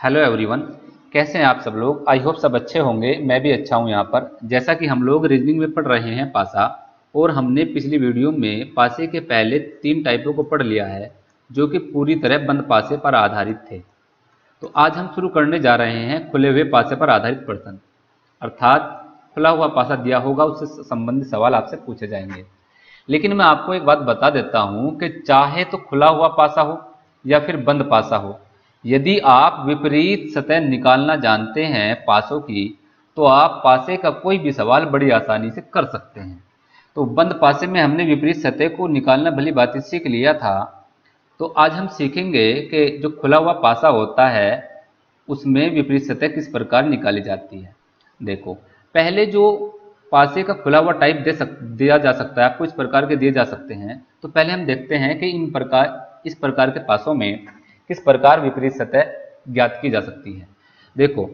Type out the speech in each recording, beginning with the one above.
Hello everyone. कैसे हैं आप सब लोग? आई होप सब अच्छे होंगे। मैं भी अच्छा हूं। यहाँ पर जैसा कि हम लोग रीजनिंग में पढ़ रहे हैं पासा, और हमने पिछली वीडियो में पासे के पहले 3 टाइपों को पढ़ लिया है जो कि पूरी तरह बंद पासे पर आधारित थे। तो आज हम शुरू करने जा रहे हैं खुले हुए पासे पर आधारित प्रश्न, अर्थात खुला हुआ पासा दिया होगा उससे संबंधित सवाल आपसे पूछे जाएंगे। लेकिन मैं आपको एक बात बता देता हूं कि चाहे तो खुला हुआ पासा हो या फिर बंद पासा हो, यदि आप विपरीत सतह निकालना जानते हैं पासों की, तो आप पासे का कोई भी सवाल बड़ी आसानी से कर सकते हैं। तो बंद पासे में हमने विपरीत सतह को निकालना भली भांति सीख लिया था। तो आज हम सीखेंगे कि जो खुला हुआ पासा होता है उसमें विपरीत सतह किस प्रकार निकाली जाती है। देखो, पहले जो पासे का खुला हुआ टाइप दिया जा सकता है, आपको इस प्रकार के दिए जा सकते हैं। तो पहले हम देखते हैं कि इस प्रकार के पासों में किस प्रकार विपरीत सतह ज्ञात की जा सकती है। देखो,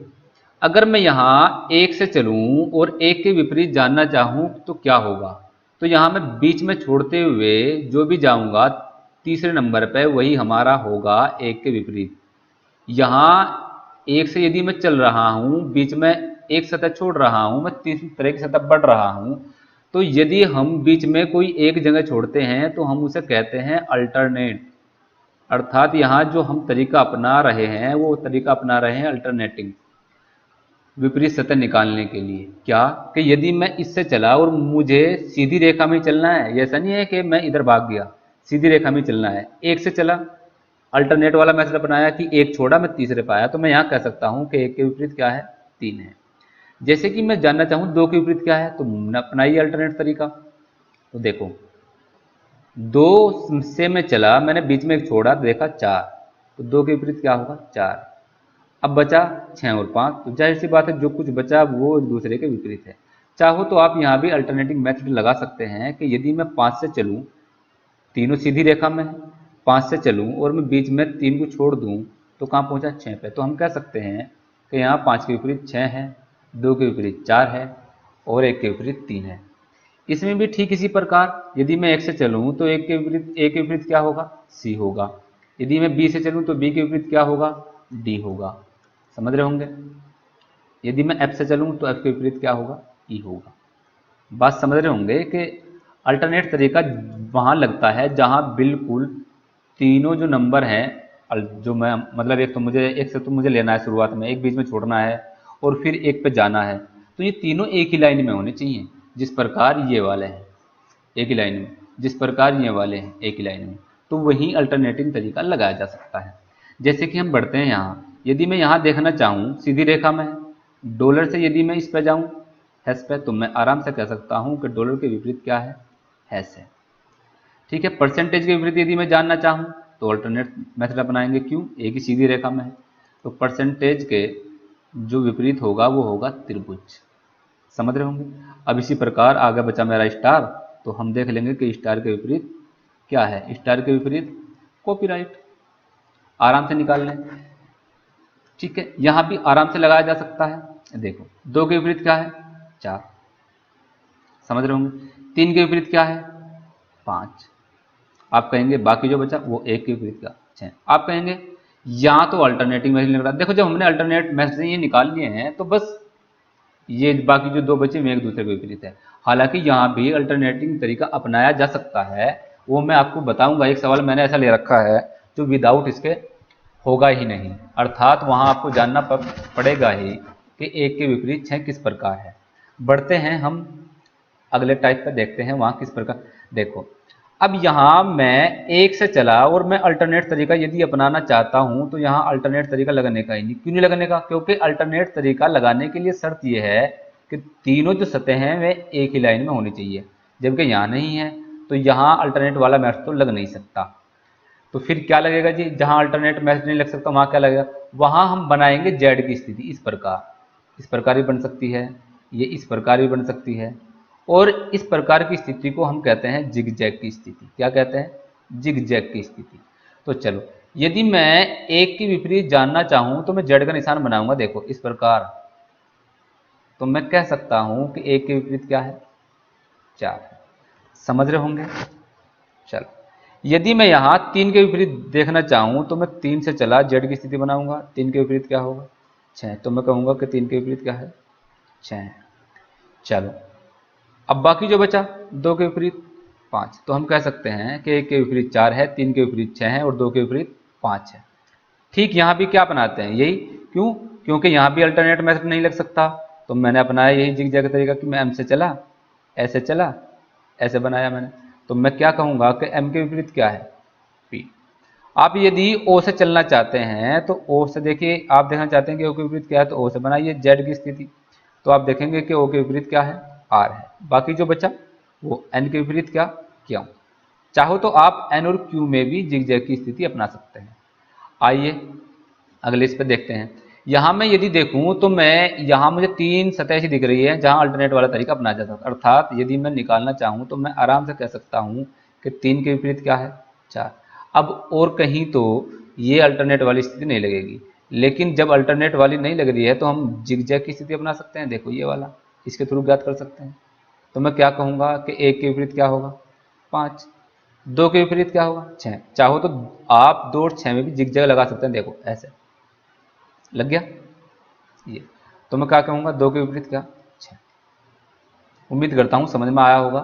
अगर मैं यहाँ एक से चलूँ और एक के विपरीत जानना चाहूँ तो क्या होगा। तो यहाँ मैं बीच में छोड़ते हुए जो भी जाऊँगा तीसरे नंबर पर वही हमारा होगा एक के विपरीत। यहाँ एक से यदि मैं चल रहा हूँ, बीच में एक सतह छोड़ रहा हूँ, मैं तीसरी तरह की सतह बढ़ रहा हूँ, तो यदि हम बीच में कोई एक जगह छोड़ते हैं तो हम उसे कहते हैं अल्टरनेट। अर्थात यहाँ जो हम तरीका अपना रहे हैं वो तरीका अपना रहे हैं अल्टरनेटिंग, विपरीत सतह निकालने के लिए। क्या कि यदि मैं इससे चला और मुझे सीधी रेखा में चलना है, ये ऐसा नहीं है कि मैं इधर भाग गया, सीधी रेखा में चलना है। एक से चला, अल्टरनेट वाला मैथड अपनाया कि एक छोड़ा मैं तीसरे पे आया, तो मैं यहाँ कह सकता हूँ कि एक के विपरीत क्या है, 3 है। जैसे कि मैं जानना चाहूँ दो के विपरीत क्या है, तो अपनाइए अल्टरनेट तरीका। तो देखो, दो से मैं चला, मैंने बीच में एक छोड़ा, देखा 4, तो दो के विपरीत क्या होगा, 4। अब बचा 6 और 5, तो जाहिर सी बात है जो कुछ बचा वो एक दूसरे के विपरीत है। चाहो तो आप यहाँ भी अल्टरनेटिंग मेथड लगा सकते हैं कि यदि मैं 5 से चलूँ, तीनों सीधी रेखा में है, 5 से चलूँ और मैं बीच में 3 को छोड़ दूँ तो कहाँ पहुँचा, 6 पे। तो हम कह सकते हैं कि यहाँ 5 के विपरीत 6 है, 2 के विपरीत 4 है और 1 के विपरीत 3 है। इसमें भी ठीक इसी प्रकार यदि मैं एक से चलूँ तो एक के विपरीत क्या होगा, सी होगा। यदि मैं बी से चलूँ तो बी के विपरीत क्या होगा, डी होगा। समझ रहे होंगे। यदि मैं एफ से चलूँ तो एफ के विपरीत क्या होगा, ई होगा। बात समझ रहे होंगे कि अल्टरनेट तरीका वहाँ लगता है जहाँ बिल्कुल तीनों जो नंबर हैं, जो मैं मतलब एक से तो मुझे लेना है शुरुआत में, एक बीच में छोड़ना है और फिर एक पे जाना है, तो ये तीनों एक ही लाइन में होने चाहिए। जिस प्रकार ये वाले हैं एक ही लाइन में, जिस प्रकार ये वाले हैं एक ही लाइन में, तो वही अल्टरनेटिंग तरीका लगाया जा सकता है। जैसे कि हम बढ़ते हैं यहाँ, यदि मैं यहाँ देखना चाहूँ सीधी रेखा में डॉलर से, यदि मैं इस पर जाऊँ हैश पे, तो मैं आराम से कह सकता हूँ कि डॉलर के विपरीत क्या है, हैश है। ठीक है। परसेंटेज के विपरीत यदि मैं जानना चाहूँ तो अल्टरनेट मेथड अपनाएंगे। क्यों, एक ही सीधी रेखा में है, तो परसेंटेज के जो विपरीत होगा वो होगा त्रिभुज। समझ रहे होंगे। अब इसी प्रकार आगे बचा मेरा स्टार, तो हम देख लेंगे कि स्टार के विपरीत क्या है। स्टार के विपरीत कॉपीराइट, आराम से निकाल लें। ठीक है, यहां भी आराम से लगाया जा सकता है। देखो, दो के विपरीत क्या है, 4। समझ रहे होंगे। 3 के विपरीत क्या है, 5। आप कहेंगे बाकी जो बचा वो एक के विपरीत का 6। आप कहेंगे यहाँ तो अल्टरनेटिंग मैसेज निकला। देखो, जब हमने अल्टरनेट मैसेज ये निकाल लिए हैं तो बस ये बाकी जो दो बचे वे एक दूसरे के विपरीत है। हालांकि यहाँ भी अल्टरनेटिंग तरीका अपनाया जा सकता है, वो मैं आपको बताऊंगा। एक सवाल मैंने ऐसा ले रखा है जो विदाउट इसके होगा ही नहीं, अर्थात वहां आपको जानना पड़ेगा ही कि एक के विपरीत 6 किस प्रकार है। बढ़ते हैं हम अगले टाइप पर, देखते हैं वहां किस प्रकार। देखो, अब यहाँ मैं एक से चला और मैं अल्टरनेट तरीका यदि अपनाना चाहता हूँ तो यहाँ अल्टरनेट तरीका लगाने का ही नहीं। क्यों नहीं लगाने का, क्योंकि अल्टरनेट तरीका लगाने के लिए शर्त यह है कि तीनों जो सतह हैं वे एक ही लाइन में होनी चाहिए, जबकि यहाँ नहीं है। तो यहाँ अल्टरनेट वाला मैथ तो लग नहीं सकता। तो फिर क्या लगेगा जी, जहाँ अल्टरनेट मैथ नहीं लग सकता वहाँ क्या लगेगा, वहाँ हम बनाएंगे जेड की स्थिति इस प्रकार भी बन सकती है, ये इस प्रकार भी बन सकती है, और इस प्रकार की स्थिति को हम कहते हैं जिगजैग की स्थिति। क्या कहते हैं, जिगजैग की स्थिति। तो चलो, यदि मैं एक के विपरीत जानना चाहूं तो मैं जेड का निशान बनाऊंगा, देखो इस प्रकार। तो मैं कह सकता हूं कि एक के विपरीत क्या है, 4 है। समझ रहे होंगे। चलो, यदि मैं यहाँ 3 के विपरीत देखना चाहूँ तो मैं 3 से चला जेड की स्थिति बनाऊंगा, 3 के विपरीत क्या होगा 6, तो मैं कहूँगा कि 3 के विपरीत क्या है 6। चलो अब बाकी जो बचा 2 के विपरीत 5, तो हम कह सकते हैं कि 1 के विपरीत 4 है, 3 के विपरीत 6 है और 2 के विपरीत 5 है। ठीक यहाँ भी क्या बनाते हैं यही, क्यों, क्योंकि यहाँ भी अल्टरनेट मेथड नहीं लग सकता, तो मैंने अपनाया यही जिगजैग का तरीका कि मैं एम से चला, ऐसे चला, ऐसे बनाया मैंने। तो मैं क्या कहूँगा कि एम के विपरीत क्या है पी। आप यदि ओ से चलना चाहते हैं तो ओ से देखिए, आप देखना चाहते हैं कि ओ के विपरीत क्या है तो ओ से बनाइए जेड की स्थिति, तो आप देखेंगे कि ओ के विपरीत क्या है आर है। बाकी जो बचा वो एन के विपरीत क्या क्यों। चाहो तो आप एन और क्यू में भी जिगजैग की स्थिति अपना सकते हैं। आइए अगले इस पे देखते हैं। यहाँ मैं यदि देखूं तो मैं यहाँ मुझे 3 सतह ऐसी दिख रही है जहाँ अल्टरनेट वाला तरीका अपनाया जा सकता है, अर्थात यदि मैं निकालना चाहूँ तो मैं आराम से कह सकता हूँ कि 3 के विपरीत क्या है 4। अब और कहीं तो ये अल्टरनेट वाली स्थिति नहीं लगेगी, लेकिन जब अल्टरनेट वाली नहीं लग रही है तो हम जिगजैग की स्थिति अपना सकते हैं। देखो ये वाला, इसके थ्रू ज्ञात कर सकते हैं। तो मैं क्या कहूँगा कि 1 के विपरीत क्या होगा 5, 2 के विपरीत क्या होगा 6। चाहो तो आप 2 और 6 में भी जिगजैग लगा सकते हैं। देखो ऐसे लग गया ये, तो मैं क्या कहूँगा 2 के विपरीत क्या 6। उम्मीद करता हूँ समझ में आया होगा।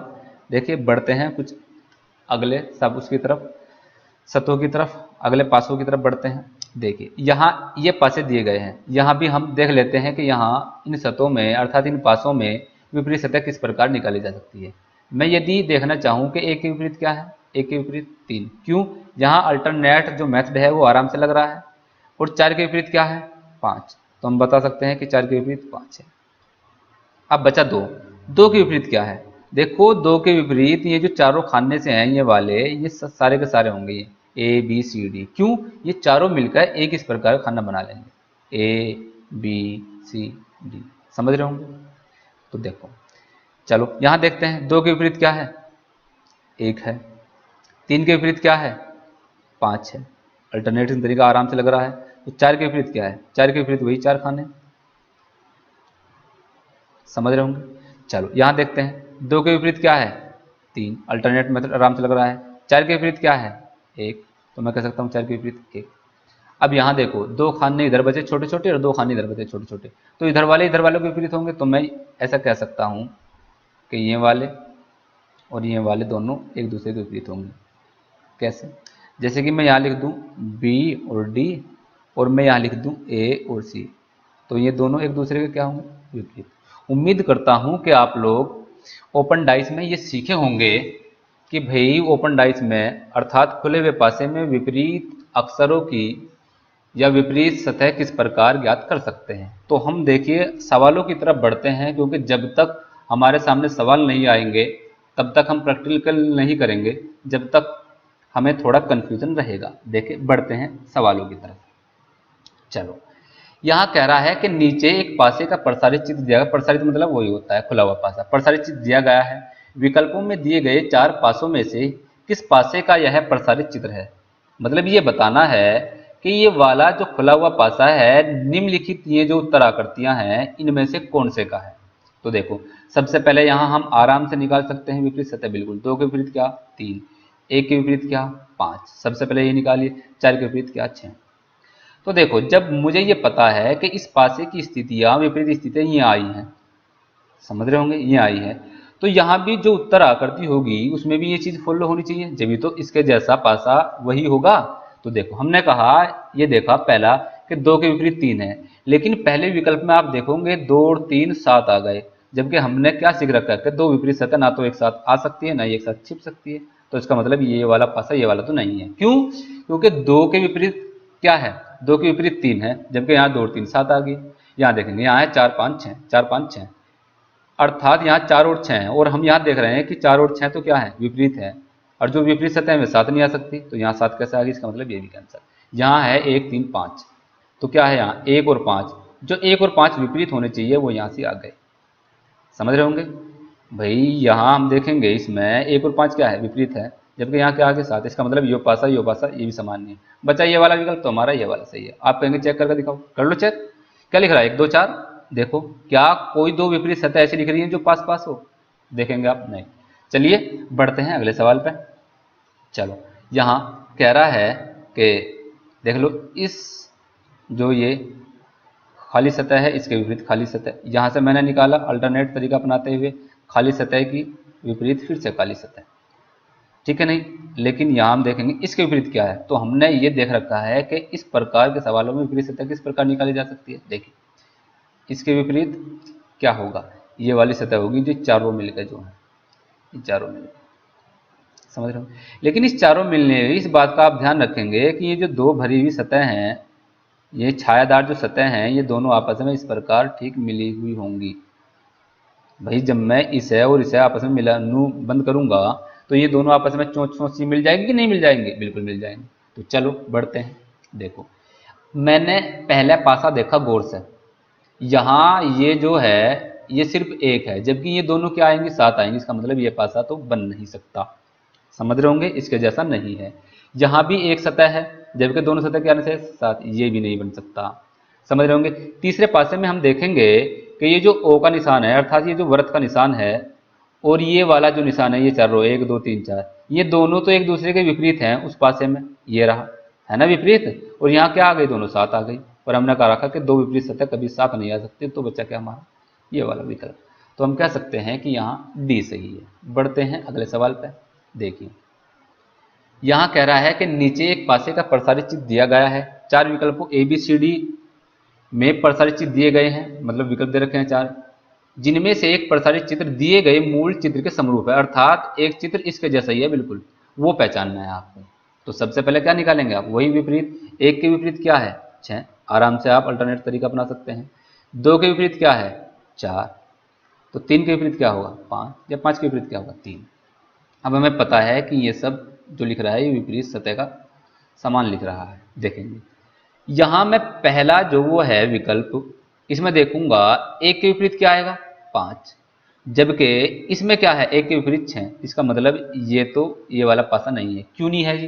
देखिए बढ़ते हैं कुछ अगले सब उसकी तरफ, सतहों की तरफ, अगले पासों की तरफ बढ़ते हैं। देखिए यहाँ ये पासे दिए गए हैं, यहाँ भी हम देख लेते हैं कि यहाँ इन सतहों में अर्थात इन पासों में विपरीत सतह किस प्रकार निकाली जा सकती है। मैं यदि देखना चाहूँ कि 1 के विपरीत क्या है, 1 के विपरीत 3, क्यों, यहाँ अल्टरनेट जो मेथड है वो आराम से लग रहा है। और 4 के विपरीत क्या है 5, तो हम बता सकते हैं कि 4 के विपरीत 5 है। अब बचा 2, 2 के विपरीत क्या है, देखो 2 के विपरीत ये जो चारों खाने से हैं ये वाले, ये सारे के सारे होंगे ये ए बी सी डी, क्यों, ये चारों मिलकर एक इस प्रकार का खाना बना लेंगे ए बी सी डी, समझ रहे होंगे। तो देखो चलो यहाँ देखते हैं 2 के विपरीत क्या है 1 है, 3 के विपरीत क्या है 5 है, अल्टरनेटिव तरीका आराम से लग रहा है। तो 4 के विपरीत क्या है, 4 के विपरीत वही 4 खाने, समझ रहे होंगे। चलो यहाँ देखते हैं 2 के विपरीत क्या है 3, अल्टरनेट मेथड आराम से लग रहा है। 4 के विपरीत क्या है 1, तो मैं कह सकता हूँ 4 के विपरीत 1। अब यहाँ देखो 2 खाने इधर बचे छोटे छोटे और 2 खाने इधर बचे छोटे छोटे, तो इधर वाले के विपरीत होंगे, तो मैं ऐसा कह सकता हूँ कि ये वाले और ये वाले दोनों एक दूसरे के विपरीत होंगे। कैसे, जैसे कि मैं यहाँ लिख दूँ बी और डी और मैं यहाँ लिख दूँ ए और सी, तो ये दोनों एक दूसरे के क्या होंगे विपरीत। उम्मीद करता हूँ कि आप लोग ओपन डाइस में ये सीखे होंगे कि भाई ओपन डाइस में अर्थात खुले हुए पासे में विपरीत अक्षरों की या विपरीत सतह किस प्रकार ज्ञात कर सकते हैं। तो हम देखिए सवालों की तरफ बढ़ते हैं, क्योंकि जब तक हमारे सामने सवाल नहीं आएंगे तब तक हम प्रैक्टिकल नहीं करेंगे, जब तक हमें थोड़ा कन्फ्यूजन रहेगा। देखिए बढ़ते हैं सवालों की तरफ। चलो यहाँ कह रहा है कि नीचे एक पासे का प्रसारित चित्र दिया गया, प्रसारित मतलब वही होता है खुला हुआ पासा, प्रसारित चित्र दिया गया है। विकल्पों में दिए गए 4 पासों में से किस पासे का यह प्रसारित चित्र है। मतलब ये बताना है कि ये वाला जो खुला हुआ पासा है, निम्नलिखित ये जो उत्तर आकृतियां हैं इनमें से कौन से का है। तो देखो सबसे पहले यहाँ हम आराम से निकाल सकते हैं विपरीत सतह, बिल्कुल। 2 के विपरीत क्या 3, 1 के विपरीत क्या 5, सबसे पहले ये निकालिए। 4 के विपरीत क्या 6। तो देखो जब मुझे ये पता है कि इस पासे की स्थितियां विपरीत स्थितियां ये आई हैं, समझ रहे होंगे ये आई है, तो यहाँ भी जो उत्तर आकृति होगी उसमें भी ये चीज फॉलो होनी चाहिए, जब तो इसके जैसा पासा वही होगा। तो देखो हमने कहा ये देखा पहला कि 2 के विपरीत 3 है, लेकिन पहले विकल्प में आप देखोगे 2 और 3 7 आ गए, जबकि हमने क्या सीख रखा है कि 2 विपरीत सतह ना तो एक साथ आ सकती है ना एक साथ छिप सकती है। तो इसका मतलब ये वाला पासा ये वाला तो नहीं है। क्यों, क्योंकि 2 के विपरीत क्या है 2 के विपरीत 3 है, जबकि यहाँ 2 और 3 7 आ गई। यहाँ देखेंगे यहाँ है 4 5 6, 4 5 6, अर्थात यहाँ 4 और 6 है, और हम यहाँ देख रहे हैं कि 4 और 6 तो क्या है विपरीत है, और जो विपरीत सतह है वे 7 नहीं आ सकती, तो यहाँ 7 कैसे आ गई, इसका मतलब ये भी कैंसर। यहाँ है 1 3 5, तो क्या है यहाँ 1 और 5, जो 1 और 5 विपरीत होने चाहिए वो यहाँ से आ गए, समझ रहे होंगे भाई। यहाँ हम देखेंगे इसमें 1 और 5 क्या है विपरीत है, जबकि यहाँ क्या आगे 7, इसका मतलब यो पासा ये भी समान नहीं है। बचा ये वाला विकल्प, तो हमारा ये वाला सही है। आप कहेंगे चेक करके दिखाओ, कर लो चेक, क्या लिख रहा है 1 2 4, देखो क्या कोई 2 विपरीत सतह ऐसी लिख रही है जो पास पास हो, देखेंगे आप नहीं। चलिए बढ़ते हैं अगले सवाल पे। चलो यहाँ कह रहा है कि देख लो, इस जो ये खाली सतह है इसके विपरीत खाली सतह, यहाँ से मैंने निकाला अल्टरनेट तरीका अपनाते हुए, खाली सतह की विपरीत फिर से खाली सतह, ठीक है नहीं। लेकिन यहाँ हम देखेंगे इसके विपरीत क्या है, तो हमने ये देख रखा है कि इस प्रकार के सवालों में विपरीत सतह किस प्रकार निकाली जा सकती है। देखिए इसके विपरीत क्या होगा, ये वाली सतह होगी जो चारों मिलकर जो है, ये चारों मिलकर, समझ रहे हो। लेकिन इस चारों मिलने, इस बात का आप ध्यान रखेंगे कि ये जो दो भरी हुई सतह हैं, ये छायादार जो सतह हैं, ये दोनों आपस में इस प्रकार ठीक मिली हुई होंगी। भाई जब मैं इसे और इसे आपस में मिलानू बंद करूंगा तो ये दोनों आपस में चोंच चोंच सी मिल जाएंगी कि नहीं मिल जाएंगे, बिल्कुल मिल जाएंगे। तो चलो बढ़ते हैं। देखो मैंने पहला पासा देखा गौर से, यहाँ ये जो है ये सिर्फ एक है, जबकि ये दोनों क्या आएंगे, साथ आएंगे। इसका मतलब ये पासा तो बन नहीं सकता, समझ रहे होंगे, इसके जैसा नहीं है। यहाँ भी एक सतह है जबकि दोनों सतह के आने से साथ, ये भी नहीं बन सकता, समझ रहे होंगे। तीसरे पासे में हम देखेंगे कि ये जो ओ का निशान है, अर्थात ये जो वृत्त का निशान है, और ये वाला जो निशान है, ये चारों 1 2 3 4, ये दोनों तो एक दूसरे के विपरीत हैं उस पासे में, ये रहा है ना विपरीत, और यहाँ क्या आ गई, दोनों साथ आ गई। और हमने कहा रखा कि दो विपरीत सतह कभी साथ नहीं आ सकती, तो बच्चा क्या हमारा ये वाला विकल्प। तो हम कह सकते हैं कि यहाँ डी सही है। बढ़ते हैं अगले सवाल पर। देखिए यहाँ कह रहा है कि नीचे एक पासे का प्रसारित चित्र दिया गया है, 4 विकल्पों ABCD में प्रसारित चित्र दिए गए हैं, मतलब विकल्प दे रखे हैं 4, जिनमें से एक प्रसारित चित्र दिए गए मूल चित्र के समरूप है, अर्थात एक चित्र इसके जैसा ही है बिल्कुल, वो पहचानना है आपको। तो सबसे पहले क्या निकालेंगे आप, वही विपरीत। एक के विपरीत क्या है, 6, आराम से आप अल्टरनेट तरीका अपना सकते हैं। 2 के विपरीत क्या है, 4, तो 3 के विपरीत क्या होगा, 5, या 5 के विपरीत क्या होगा, 3। अब हमें पता है कि ये सब जो लिख रहा है ये विपरीत सतह का समान लिख रहा है। देखेंगे यहाँ मैं पहला जो वो है विकल्प, इसमें देखूंगा एक के विपरीत क्या आएगा, 5, जबकि इसमें क्या है, एक के विपरीत 6। इसका मतलब ये तो ये वाला पासा नहीं है। क्यों नहीं है जी,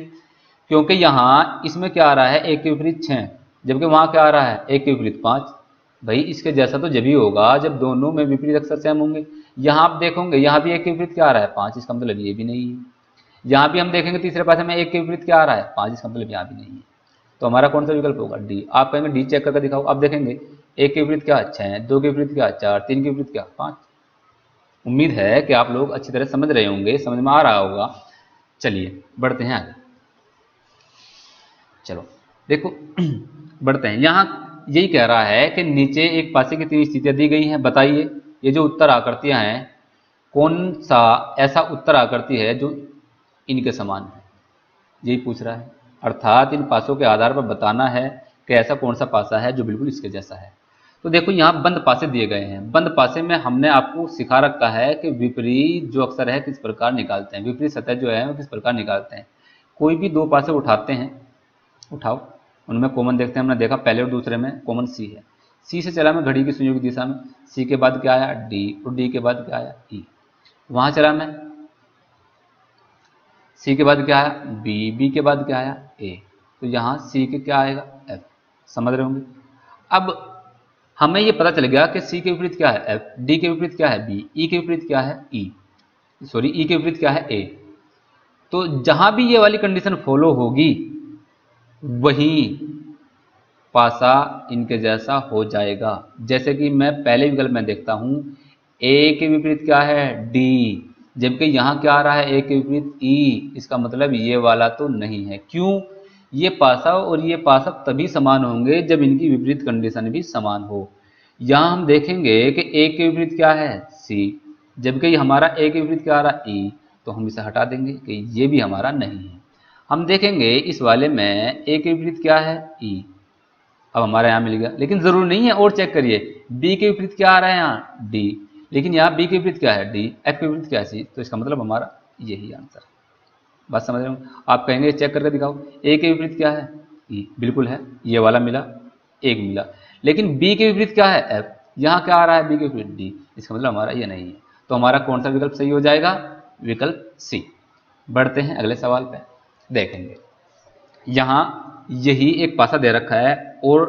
क्योंकि यहाँ इसमें क्या आ रहा है, एक के विपरीत 6, जबकि वहाँ क्या आ रहा है, एक के विपरीत 5। भाई इसके जैसा तो जब ही होगा जब दोनों में विपरीत अक्षर सेम होंगे। यहाँ आप देखोगे यहाँ भी एक के विपरीत क्या आ रहा है, 5, इसका मतलब ये भी नहीं है। यहाँ भी हम देखेंगे तीसरे पासे में एक के विपरीत क्या आ रहा है, 5, इसका मतलब यहाँ भी नहीं है। तो हमारा कौन सा विकल्प होगा, डी। आप कहेंगे डी चेक करके दिखाओ, आप देखेंगे एक के विपरीत क्या 6, 2 के विपरीत क्या 4, 3 के विपरीत क्या 5। उम्मीद है कि आप लोग अच्छी तरह समझ रहे होंगे, समझ में आ रहा होगा। चलिए बढ़ते हैं आगे। चलो देखो बढ़ते हैं। यहाँ यही कह रहा है कि नीचे एक पासे की 3 स्थितियां दी गई हैं, बताइए ये जो उत्तर आकृतियां हैं कौन सा ऐसा उत्तर आकृति है जो इनके समान है, यही पूछ रहा है। अर्थात इन पासों के आधार पर बताना है कि ऐसा कौन सा पासा है जो बिल्कुल इसके जैसा है। तो देखो यहाँ बंद पासे दिए गए हैं। बंद पासे में हमने आपको सिखा रखा है कि विपरीत जो अक्षर है किस प्रकार निकालते हैं, विपरीत सतह जो है वो किस प्रकार निकालते हैं। कोई भी 2 पासे उठाते हैं, उठाओ, उनमें कॉमन देखते हैं। हमने देखा पहले और दूसरे में कॉमन सी है, सी से चला मैं घड़ी की सुइयों की दिशा में, सी के बाद क्या आया, डी, और डी के बाद क्या आया, ई। वहां चला मैं, सी के बाद क्या आया, बी, बी के बाद क्या आया, ए, तो यहाँ सी के क्या आएगा, एफ। समझ रहे होंगे। अब हमें ये पता चल गया कि सी के विपरीत क्या है, एफ, डी के विपरीत क्या है, बी, ई के विपरीत क्या है, ई, सॉरी ई के विपरीत क्या है, ए। तो जहां भी ये वाली कंडीशन फॉलो होगी वही पासा इनके जैसा हो जाएगा। जैसे कि मैं पहले विकल्प में देखता हूं, ए के विपरीत क्या है, डी, जबकि यहाँ क्या आ रहा है, ए के विपरीत ई। इसका मतलब ये वाला तो नहीं है। क्यों, ये पासा और ये पासा तभी समान होंगे जब इनकी विपरीत कंडीशन भी समान हो। यहाँ हम देखेंगे कि ए के विपरीत क्या है, सी, जबकि हमारा ए के विपरीत क्या आ रहा है, ई, तो हम इसे हटा देंगे कि ये भी हमारा नहीं है। हम देखेंगे इस वाले में ए के विपरीत क्या है, ई, अब हमारा यहाँ मिल गया। लेकिन जरूर नहीं है, और चेक करिए, बी के विपरीत क्या आ रहा है यहाँ, डी, लेकिन यहाँ बी के विपरीत क्या है, डी, एफ के विपरीत क्या है, सी, तो इसका मतलब हमारा यही आंसर। बात समझ रहे हो। आप कहेंगे चेक करके दिखाओ, ए के विपरीत क्या है, ई, बिल्कुल है, ये वाला मिला, एक मिला। लेकिन बी के विपरीत क्या है, एफ, यहाँ क्या आ रहा है, बी के विपरीत डी, इसका मतलब हमारा ये नहीं है। तो हमारा कौन सा विकल्प सही हो जाएगा, विकल्प सी। बढ़ते हैं अगले सवाल पे, देखेंगे। यहाँ यही एक पासा दे रखा है और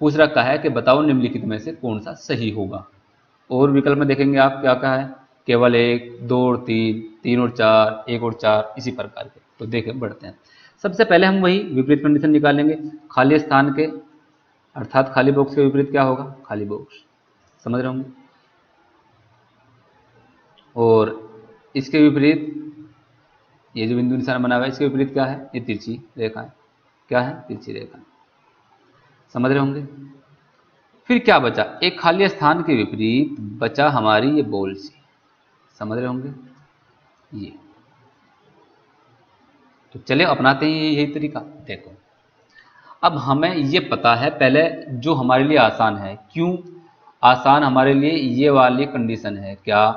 पूछ रखा है कि बताओ निम्नलिखित में से कौन सा सही होगा। और विकल्प में देखेंगे आप क्या कहा है, केवल 1, 2 और 3, 3 और 4, 1 और 4, इसी प्रकार के। तो देखें बढ़ते हैं। सबसे पहले हम वही विपरीत कंडीशन निकालेंगे। खाली स्थान के अर्थात खाली बॉक्स के विपरीत क्या होगा? खाली बॉक्स, समझ रहे होंगे। और इसके विपरीत ये जो बिंदु निशान बना हुआ है इसके विपरीत क्या है? ये तिरछी रेखा है। क्या है? तिरछी रेखा, समझ रहे होंगे। फिर क्या बचा? एक खाली स्थान के विपरीत बचा हमारी ये बॉल सी, समझ रहे होंगे ये। तो चले अपनाते हैं यही तरीका। देखो अब हमें ये पता है, पहले जो हमारे लिए आसान है। क्यों आसान हमारे लिए? ये वाली कंडीशन है क्या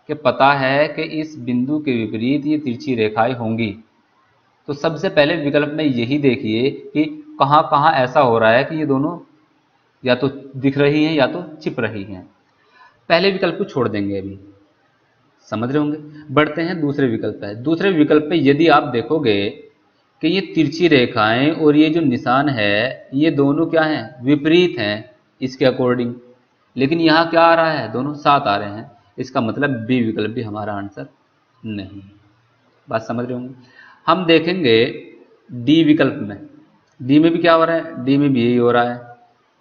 कि पता है कि इस बिंदु के विपरीत ये तिरछी रेखाएं होंगी। तो सबसे पहले विकल्प में यही देखिए कि कहाँ कहाँ ऐसा हो रहा है कि ये दोनों या तो दिख रही हैं या तो छिप रही हैं। पहले विकल्प को छोड़ देंगे अभी, समझ रहे होंगे। बढ़ते हैं दूसरे विकल्प पे। दूसरे विकल्प पे यदि आप देखोगे कि ये तिरछी रेखाएं और ये जो निशान है ये दोनों क्या हैं? विपरीत हैं इसके अकॉर्डिंग। लेकिन यहाँ क्या आ रहा है? दोनों साथ आ रहे हैं। इसका मतलब बी विकल्प भी हमारा आंसर नहीं। बात समझ रहे होंगे। हम देखेंगे डी विकल्प में। डी में भी क्या हो रहा है? डी में भी यही हो रहा है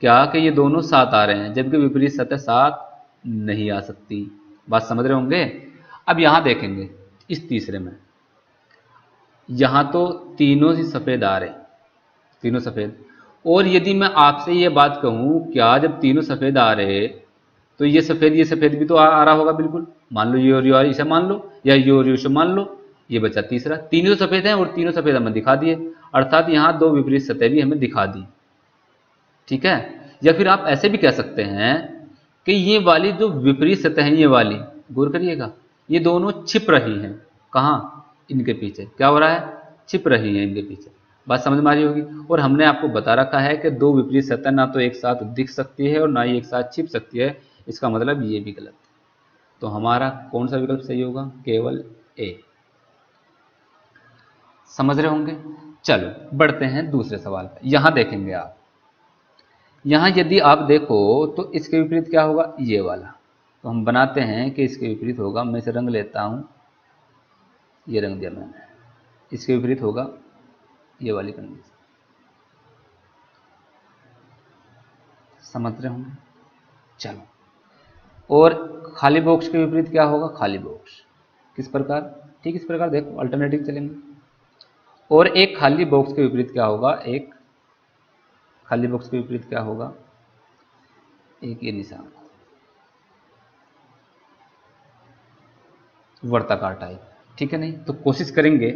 क्या कि ये दोनों साथ आ रहे हैं, जबकि विपरीत सतह साथ नहीं आ सकती। बात समझ रहे होंगे। अब यहां देखेंगे इस तीसरे में, यहां तो तीनों ही सफेद आ रहे, तीनों सफेद। और यदि मैं आपसे ये बात कहूं क्या जब तीनों सफेद आ रहे तो ये सफेद भी तो आ रहा होगा बिल्कुल। मान लो ये और ये इसे मान लो, या ये और ये इसे मान लो। ये बचा तीसरा। तीनों सफेद हैं और तीनों सफेद हमें दिखा दिए, अर्थात यहां दो विपरीत सतह भी हमें दिखा दी। ठीक है। या फिर आप ऐसे भी कह सकते हैं कि ये वाली जो विपरीत सतह है, ये वाली गौर करिएगा, ये दोनों छिप रही हैं। कहाँ? इनके पीछे क्या हो रहा है? छिप रही हैं इनके पीछे। बात समझ में आ रही होगी। और हमने आपको बता रखा है कि दो विपरीत सतह ना तो एक साथ दिख सकती है और ना ही एक साथ छिप सकती है। इसका मतलब ये भी गलत है। तो हमारा कौन सा विकल्प सही होगा? केवल ए। समझ रहे होंगे। चलो बढ़ते हैं दूसरे सवाल पर। यहां देखेंगे आप, यहां यदि आप देखो तो इसके विपरीत क्या होगा? ये वाला। तो हम बनाते हैं कि इसके विपरीत होगा, मैं इसे रंग लेता हूं, ये रंग दिया मैंने। इसके विपरीत होगा ये वाली कंडीशन, समझ रहे होंगे। चलो, और खाली बॉक्स के विपरीत क्या होगा? खाली बॉक्स। किस प्रकार? ठीक इस प्रकार देखो, अल्टरनेटिव चलेंगे। और एक खाली बॉक्स के विपरीत क्या होगा? एक खाली बॉक्स के विपरीत क्या होगा? एक ये निशान, वर्ताकार टाइप। ठीक है नहीं? तो कोशिश करेंगे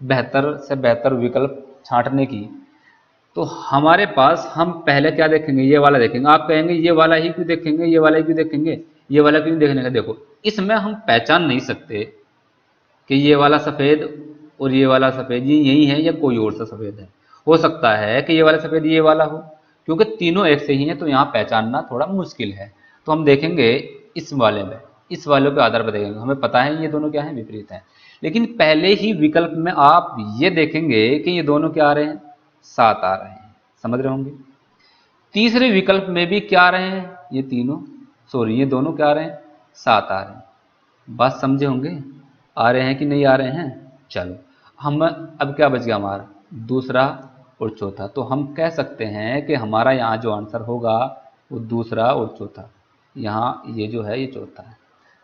बेहतर से बेहतर विकल्प छांटने की। तो हमारे पास हम पहले क्या देखेंगे? ये वाला देखेंगे। आप कहेंगे ये वाला ही क्यों देखेंगे? ये वाला ही क्यों देखेंगे? ये वाला क्यों देखने का? देखो इसमें हम पहचान नहीं सकते कि ये वाला सफ़ेद और ये वाला सफ़ेद ये यही है या कोई और सा सफ़ेद है। हो सकता है कि ये वाला सफ़ेद ये वाला हो, क्योंकि तीनों एक से ही हैं, तो यहाँ पहचानना थोड़ा मुश्किल है। तो हम देखेंगे इस वाले में, इस वाले के आधार पर देखेंगे। हमें पता है ये दोनों क्या है? विपरीत हैं। लेकिन पहले ही विकल्प में आप ये देखेंगे कि ये दोनों क्या आ रहे हैं? साथ आ रहे हैं, समझ रहे होंगे। तीसरे विकल्प में भी क्या आ रहे हैं? ये तीनों, सॉरी ये दोनों क्या आ रहे हैं? साथ आ रहे हैं। बात समझे होंगे। आ रहे हैं कि नहीं आ रहे हैं? चलो हम अब क्या बच गया हमारा? दूसरा और चौथा। तो हम कह सकते हैं कि हमारा यहाँ जो आंसर होगा वो दूसरा और चौथा। यहाँ ये जो है ये चौथा है,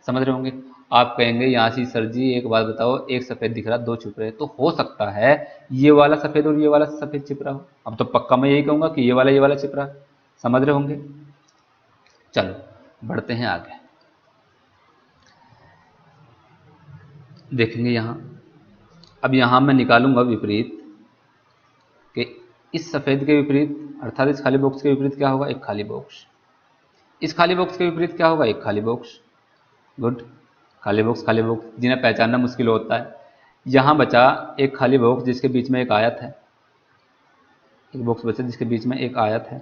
समझ रहे होंगे। आप कहेंगे यहाँ से सर जी एक बात बताओ, एक सफ़ेद दिख रहा दो छुप रहे, तो हो सकता है ये वाला सफ़ेद और ये वाला सफ़ेद छिप रहा हो। अब तो पक्का मैं यही कहूँगा कि ये वाला छिप रहा है, समझ रहे होंगे। चलो बढ़ते हैं आगे। देखेंगे यहाँ, अब यहाँ मैं निकालूंगा विपरीत कि इस सफ़ेद के विपरीत अर्थात इस खाली बॉक्स के विपरीत क्या होगा? एक खाली बॉक्स। इस खाली बॉक्स के विपरीत क्या होगा? एक खाली बॉक्स। गुड। खाली बॉक्स जिन्हें पहचानना मुश्किल होता है। यहाँ बचा एक खाली बॉक्स जिसके बीच में एक आयत है, एक बॉक्स बचा जिसके बीच में एक आयत है,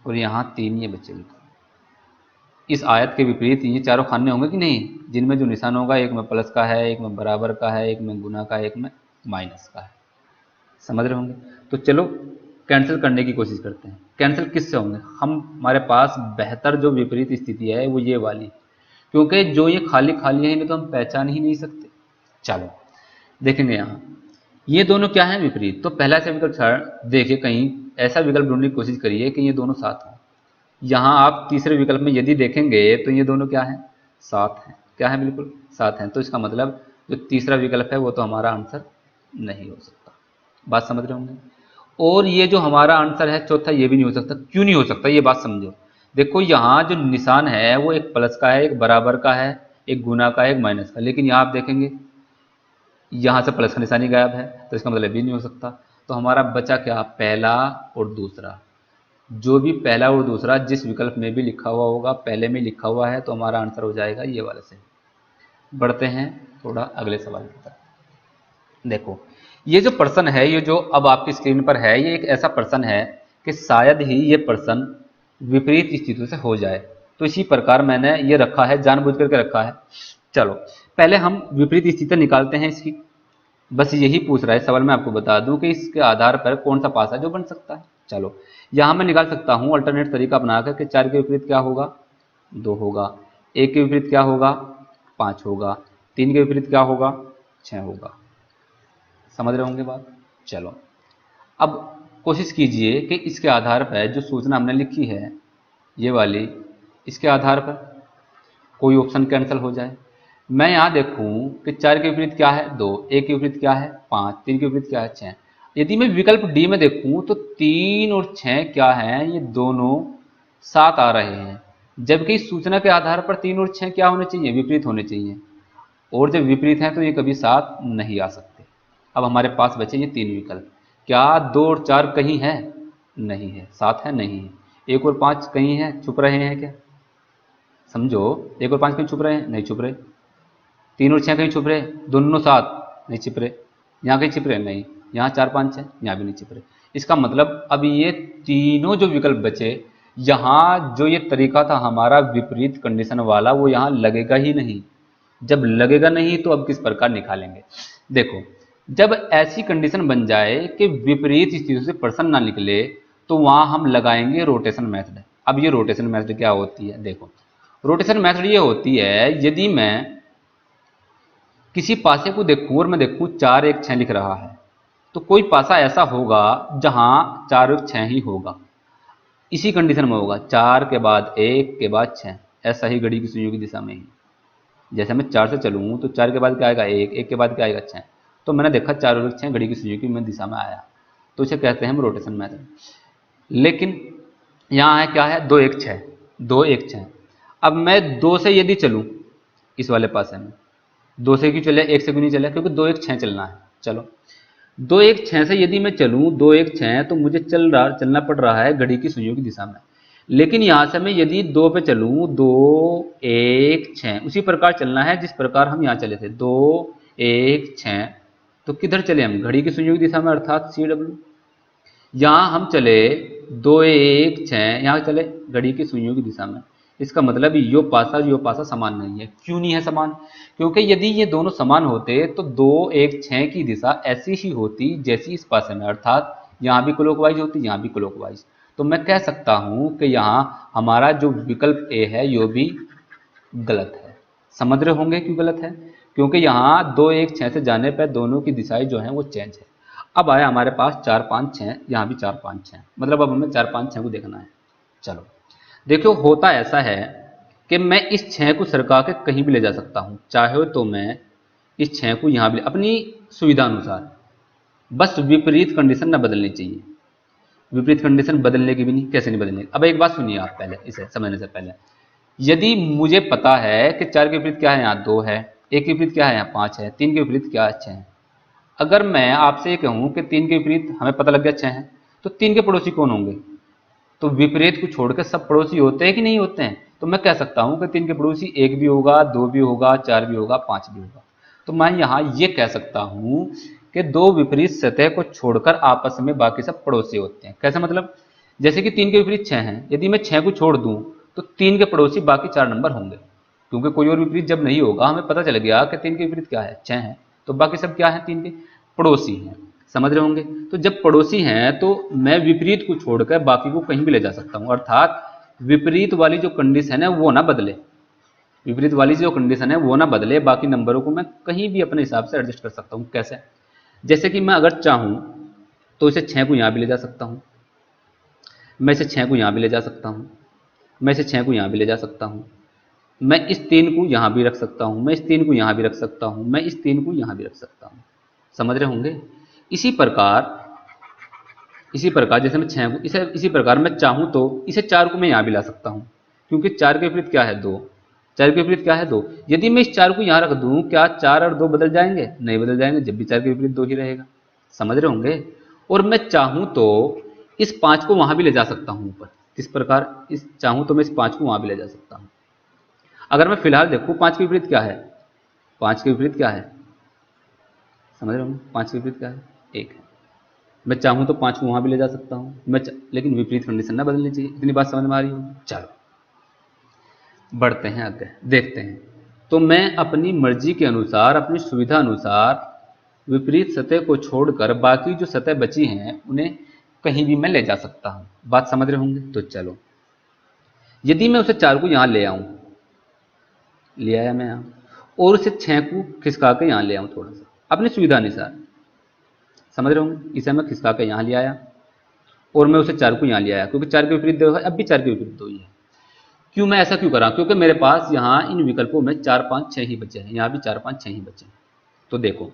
और यहाँ तीन ये बचे। इस आयत के विपरीत ये चारों खाने होंगे कि नहीं, जिनमें जो निशान होगा एक में प्लस का है, एक में बराबर का है, एक में गुना का है, एक में माइनस का है, समझ रहे होंगे। तो चलो कैंसिल करने की कोशिश करते हैं। कैंसिल किससे होंगे? हमारे पास बेहतर जो विपरीत स्थिति है वो ये वाली, क्योंकि जो ये खाली खाली है इन्हें तो हम पहचान ही नहीं सकते। चलो देखेंगे यहाँ ये दोनों क्या है, विपरीत। तो पहला से विकल्प देखिए, कहीं ऐसा विकल्प ढूंढने की कोशिश करिए कि ये दोनों साथ हों। यहाँ आप तीसरे विकल्प में यदि देखेंगे तो ये दोनों क्या है, साथ हैं। क्या है, बिल्कुल साथ हैं। तो इसका मतलब जो तीसरा विकल्प है वो तो हमारा आंसर नहीं हो सकता। बात समझ रहे होंगे। और ये जो हमारा आंसर है चौथा, ये भी नहीं हो सकता। क्यों नहीं हो सकता, ये बात समझो। देखो यहाँ जो निशान है वो एक प्लस का है, एक बराबर का है, एक गुना का है, एक माइनस का। लेकिन यहाँ आप देखेंगे यहाँ से प्लस का निशानी गायब है, तो इसका मतलब भी नहीं हो सकता। तो हमारा बचा क्या, पहला और दूसरा। जो भी पहला और दूसरा जिस विकल्प में भी लिखा हुआ होगा, पहले में लिखा हुआ है, तो हमारा आंसर हो जाएगा ये वाला से। बढ़ते हैं थोड़ा अगले सवाल की तरफ। देखो ये जो प्रश्न है, ये जो अब आपकी स्क्रीन पर है, ये एक ऐसा प्रश्न है कि शायद ही ये प्रश्न विपरीत स्थितियों से हो जाए। तो इसी प्रकार मैंने ये रखा है, जानबूझ करके रखा है। चलो पहले हम विपरीत स्थिति निकालते हैं इसकी। बस यही पूछ रहा है सवाल। मैं आपको बता दूं कि इसके आधार पर कौन सा पासा जो बन सकता है। चलो यहाँ मैं निकाल सकता हूँ अल्टरनेट तरीका बनाकर कि 4 के विपरीत क्या होगा, 2 होगा। 1 के विपरीत क्या होगा, 5 होगा। 3 के विपरीत क्या होगा, 6 होगा। समझ रहे होंगे बात। चलो अब कोशिश कीजिए कि इसके आधार पर जो सूचना हमने लिखी है ये वाली, इसके आधार पर कोई ऑप्शन कैंसिल हो जाए। मैं यहाँ देखूं कि 4 के विपरीत क्या है, 2। 1 के विपरीत क्या है, 5। 3 के विपरीत क्या है, 6। यदि मैं विकल्प डी में देखूं तो 3 और 6 क्या है, ये दोनों साथ आ रहे हैं। जबकि सूचना के आधार पर 3 और 6 क्या होने चाहिए, विपरीत होने चाहिए। और जब विपरीत हैं तो ये कभी साथ नहीं आ सकते। अब हमारे पास बचे ये 3 विकल्प। क्या 2 और 4 कहीं है, नहीं है। साथ है, नहीं है। 1 और 5 कहीं है, छुप रहे हैं क्या, समझो। 1 और 5 कहीं छुप रहे हैं, नहीं छुप रहे। 3 और 6 कहीं छुप रहे, दोनों साथ नहीं छिप रहे। यहाँ कहीं छिप रहे, नहीं। यहाँ 4 5 6 यहाँ भी नहीं छिप रहे। इसका मतलब अब ये तीनों जो विकल्प बचे, यहाँ जो ये तरीका था हमारा विपरीत कंडीशन वाला, वो यहाँ लगेगा ही नहीं। जब लगेगा नहीं तो अब किस प्रकार निकालेंगे। देखो जब ऐसी कंडीशन बन जाए कि विपरीत स्थितियों से प्रश्न ना निकले, तो वहां हम लगाएंगे रोटेशन मेथड। अब ये रोटेशन मेथड क्या होती है, देखो रोटेशन मेथड ये होती है, यदि मैं किसी पासे को देखूं और मैं देखूं 4 1 6 लिख रहा है, तो कोई पासा ऐसा होगा जहां 4 1 6 ही होगा। इसी कंडीशन में होगा, 4 के बाद 1 के बाद 6, ऐसा ही घड़ी की सुइयों की दिशा में ही। जैसे मैं 4 से चलूँ तो 4 के बाद क्या आएगा, 1। 1 के बाद क्या आएगा, 6। तो मैंने देखा 4 और 6 घड़ी की सुइयों की मैं दिशा में आया, तो इसे कहते हैं रोटेशन मेथड। लेकिन यहाँ है क्या है, 2 1 6, 2 1 6। अब मैं 2 से यदि चलूँ इस वाले पासे में, 2 से क्यों चले, 1 से क्यों नहीं चले, क्योंकि 2 1 6 चलना है। चलो 2 1 6 से यदि मैं चलूँ 2 1 6, तो मुझे चलना पड़ रहा है घड़ी की सुइयों की दिशा में। लेकिन यहाँ से मैं यदि 2 पे चलूँ, 2 1 6, उसी प्रकार चलना है जिस प्रकार हम यहाँ चले थे, 2 1 6। तो किधर चले हम, घड़ी की सुइयों की दिशा में, अर्थात CW। यहाँ हम चले 2 1 6, यहाँ चले घड़ी की सुइयों की दिशा में। इसका मतलब यो पासा समान नहीं है। क्यों नहीं है समान, क्योंकि यदि ये दोनों समान होते तो 2 1 6 की दिशा ऐसी ही होती जैसी इस पासे में, अर्थात यहाँ भी क्लॉकवाइज होती, यहाँ भी क्लॉकवाइज। तो मैं कह सकता हूँ कि यहाँ हमारा जो विकल्प ए है यो भी गलत है। समझ रहे होंगे क्यों गलत है, क्योंकि यहाँ 2 1 6 से जाने पर दोनों की दिशाएं जो हैं वो चेंज है। अब आया हमारे पास 4 5 6, यहाँ भी 4 5 6, मतलब अब हमें 4 5 6 को देखना है। चलो देखो होता ऐसा है कि मैं इस 6 को सरका के कहीं भी ले जा सकता हूँ, चाहे तो मैं इस 6 को यहाँ भी अपनी सुविधा अनुसार, बस विपरीत कंडीशन ना बदलनी चाहिए। विपरीत कंडीशन बदलने की भी नहीं, कैसे नहीं बदलने। अब एक बात सुनिए आप पहले, इसे समझने से पहले, यदि मुझे पता है कि 4 के विपरीत क्या है, यहाँ 2 है। 1 के विपरीत क्या है, यहाँ 5 है। 3 के विपरीत क्या है, 6 है। अगर मैं आपसे ये कहूँ कि 3 के विपरीत हमें पता लग गया 6 है, तो 3 के पड़ोसी कौन होंगे, तो विपरीत को छोड़कर सब पड़ोसी होते हैं कि नहीं होते हैं। तो मैं कह सकता हूं कि 3 के पड़ोसी 1 भी होगा, 2 भी होगा, 4 भी होगा, 5 भी होगा। तो मैं यहाँ ये कह सकता हूं कि 2 विपरीत सतह को छोड़कर आपस में बाकी सब पड़ोसी होते हैं। कैसे मतलब, जैसे कि 3 के विपरीत 6 हैं, यदि मैं 6 को छोड़ दूं तो 3 के पड़ोसी बाकी 4 नंबर होंगे, क्योंकि कोई और विपरीत जब नहीं होगा, हमें पता चल गया कि 3 के विपरीत क्या है, 6 है, तो बाकी सब क्या है, 3 के पड़ोसी हैं। समझ रहे होंगे। तो जब पड़ोसी हैं तो मैं विपरीत को छोड़कर बाकी को कहीं भी ले जा सकता हूं, अर्थात विपरीत वाली जो कंडीशन है वो ना बदले। विपरीत वाली जो कंडीशन है वो ना बदले, बाकी नंबरों को मैं कहीं भी अपने हिसाब से एडजस्ट कर सकता हूँ। कैसे? जैसे कि मैं अगर चाहूँ तो इसे 6 को यहाँ भी ले जा सकता हूँ, मैं इसे 6 को यहाँ भी ले जा सकता हूँ, मैं इसे 6 को यहाँ भी ले जा सकता हूँ, मैं इस 3 को यहाँ भी रख सकता हूँ, मैं इस 3 को यहाँ भी रख सकता हूँ, मैं इस 3 को यहाँ भी रख सकता हूँ। समझ रहे होंगे? इसी प्रकार जैसे मैं 6 को इसी प्रकार मैं चाहूँ तो इसे 4 को मैं यहाँ भी ला सकता हूँ, क्योंकि 4 के विपरीत क्या है? 2। 4 के विपरीत क्या है? 2। यदि मैं इस 4 को यहाँ रख दूँ, क्या 4 और 2 बदल जाएंगे? नहीं बदल जाएंगे, जब भी 4 के विपरीत 2 ही रहेगा। समझ रहे होंगे? और मैं चाहूँ तो इस 5 को वहाँ भी ले जा सकता हूँ ऊपर। इस प्रकार चाहूँ तो मैं इस 5 को वहाँ भी ले जा सकता हूँ। अगर मैं फिलहाल देखूँ 5 के विपरीत क्या है? 5 के विपरीत क्या है? समझ रहे होंगे? 5 के विपरीत क्या है? 1 है। मैं चाहूँ तो 5 को वहाँ भी ले जा सकता हूँ, लेकिन विपरीत कंडीशन ना बदलनी चाहिए। इतनी बात समझ में आ रही होगी? चलो बढ़ते हैं आगे, देखते हैं। तो मैं अपनी मर्जी के अनुसार, अपनी सुविधा अनुसार विपरीत सतह को छोड़कर बाकी जो सतह बची हैं उन्हें कहीं भी मैं ले जा सकता हूँ। बात समझ रहे होंगे? तो चलो, यदि मैं उसे 4 को यहाँ ले आऊँ, ले आया मैं यहाँ, और उसे 6 को खिसका के यहाँ ले आऊँ थोड़ा सा अपनी सुविधा अनुसार। समझ रहे होंगे? इसे मैं खिसका के यहाँ ले आया और मैं उसे 4 को यहाँ ले आया, क्योंकि 4 के विपरीत 2 है, अब भी 4 के विपरीत 2 ही है। क्यों मैं ऐसा क्यों करा? क्योंकि मेरे पास यहाँ इन विकल्पों में 4, 5, 6 ही बचे हैं, यहाँ भी 4, 5, 6 ही बचे हैं। तो देखो,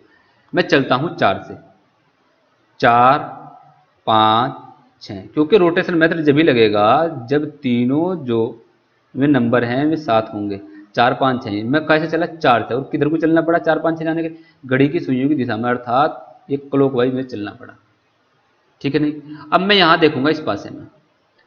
मैं चलता हूँ 4 से, 4, 5, 6, क्योंकि रोटेशन मेथड जब भी लगेगा जब तीनों जो वे नंबर हैं वे साथ होंगे। 4, 5, 6, मैं कैसे चला? 4 से, और किधर को चलना पड़ा 4, 5, 6 जाने के? घड़ी की सुइयों की दिशा में, अर्थात एक क्लॉकवाइज में चलना पड़ा। ठीक है नहीं? अब मैं यहाँ देखूंगा इस पासे में,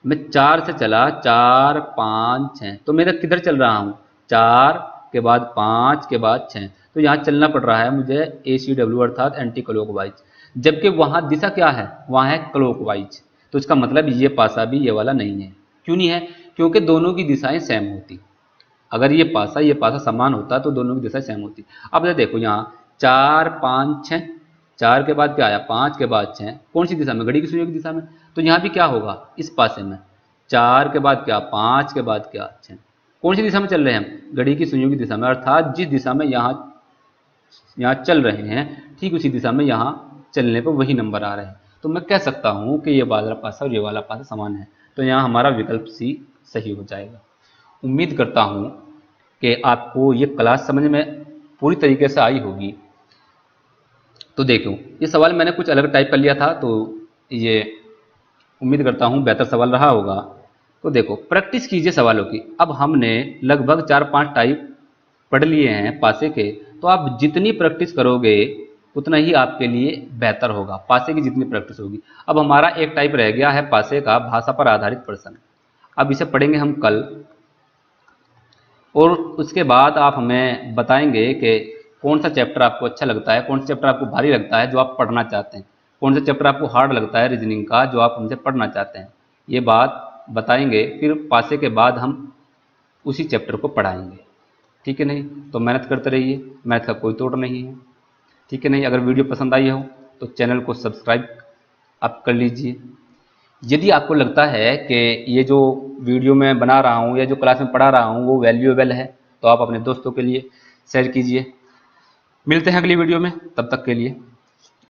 मैं 4 से चला, 4, 5, 6, तो मैं किधर चल रहा हूँ? 4 के बाद 5 के बाद 6, तो यहाँ चलना पड़ रहा है मुझे ACW अर्थात एंटी क्लॉकवाइज, जबकि वहाँ दिशा क्या है? वहाँ है क्लॉकवाइज। तो इसका मतलब ये पासा भी ये वाला नहीं है। क्यों नहीं है? क्योंकि दोनों की दिशाएं सेम होती। अगर ये पासा समान होता तो दोनों की दिशा सेम होती। अब देखो यहाँ 4, 5, 6, 4 के बाद क्या आया? 5 के बाद 6, कौन सी दिशा में? घड़ी की सुइयों की दिशा में। तो यहाँ भी क्या होगा? इस पासे में 4 के बाद क्या? 5 के बाद क्या? 6, कौन सी दिशा में चल रहे हैं हम? घड़ी की सुइयों की दिशा में, अर्थात जिस दिशा में यहाँ चल रहे हैं ठीक उसी दिशा में यहाँ चलने पर वही नंबर आ रहे हैं। तो मैं कह सकता हूँ कि ये वाला पासा और ये वाला पासा समान है। तो यहाँ हमारा विकल्प सी सही हो जाएगा। उम्मीद करता हूँ कि आपको ये क्लास समझ में पूरी तरीके से आई होगी। तो देखो, ये सवाल मैंने कुछ अलग टाइप कर लिया था, तो ये उम्मीद करता हूँ बेहतर सवाल रहा होगा। तो देखो, प्रैक्टिस कीजिए सवालों की। अब हमने लगभग 4-5 टाइप पढ़ लिए हैं पासे के, तो आप जितनी प्रैक्टिस करोगे उतना ही आपके लिए बेहतर होगा। पासे की जितनी प्रैक्टिस होगी। अब हमारा एक टाइप रह गया है पासे का, भाषा पर आधारित प्रश्न। अब इसे पढ़ेंगे हम कल, और उसके बाद आप हमें बताएंगे कि कौन सा चैप्टर आपको अच्छा लगता है, कौन सा चैप्टर आपको भारी लगता है जो आप पढ़ना चाहते हैं, कौन सा चैप्टर आपको हार्ड लगता है रीजनिंग का जो आप हमसे पढ़ना चाहते हैं। ये बात बताएंगे, फिर पासे के बाद हम उसी चैप्टर को पढ़ाएंगे। ठीक है नहीं? तो मेहनत करते रहिए, मेहनत का कोई तोड़ नहीं है। ठीक है नहीं? अगर वीडियो पसंद आई हो तो चैनल को सब्सक्राइब आप कर लीजिए। यदि आपको लगता है कि ये जो वीडियो मैं बना रहा हूँ या जो क्लास में पढ़ा रहा हूँ वो वैल्यूएबल है, तो आप अपने दोस्तों के लिए शेयर कीजिए। मिलते हैं अगली वीडियो में, तब तक के लिए